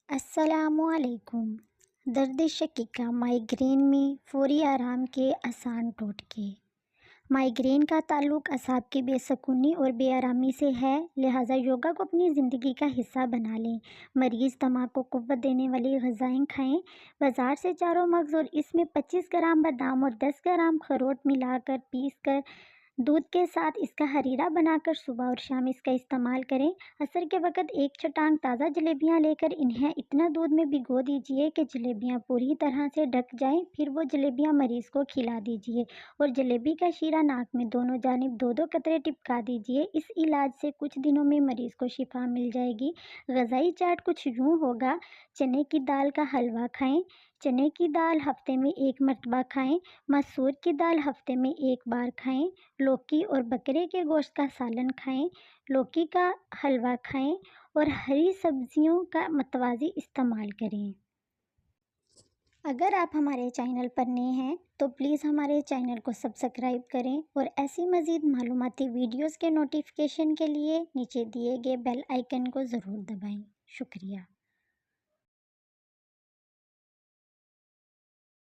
السلام علیکم۔ درد شقیقہ مائیگرین میں فوری آرام کے آسان ٹوٹکے۔ مائیگرین کا تعلق اعصاب کی بے سکونی اور بے آرامی سے ہے، لہٰذا یوگا کو اپنی زندگی کا حصہ بنا لیں۔ مریض دماغ کو قوت دینے والی غذائیں کھائیں۔ بازار سے چاروں مغز اور اس میں 25 گرام بادام اور 10 گرام اخروٹ ملا کر پیس کر دودھ کے ساتھ اس کا حریرہ بنا کر صبح اور شام اس کا استعمال کریں۔ عصر کے وقت ایک چٹان تازہ جلیبیاں لے کر انہیں اتنا دودھ میں بھگو دیجیے کہ جلیبیاں پوری طرح سے ڈھک جائیں، پھر وہ جلیبیاں مریض کو کھلا دیجیے اور جلیبی کا شیرہ ناک میں دونوں جانب 2 قطرے ٹپکا دیجیے۔ اس علاج سے کچھ دنوں میں مریض کو شفا مل جائے گی۔ غذائی چارٹ کچھ یوں ہوگا: چنے کی دال کا حلوہ کھائیں۔ چنے کی دال ہفتے میں 1 مرتبہ کھائیں۔ مسور کی دال ہفتے میں 1 بار کھائیں۔ لوکی اور بکرے کے گوشت کا سالن کھائیں۔ لوکی کا حلوہ کھائیں اور ہری سبزیوں کا متوازی استعمال کریں۔ اگر آپ ہمارے چینل پر نئے ہیں تو پلیز ہمارے چینل کو سبسکرائب کریں اور ایسی مزید معلوماتی ویڈیوز کے نوٹیفیکیشن کے لیے نیچے دیے گئے بیل آئیکن کو ضرور دبائیں۔ شکریہ۔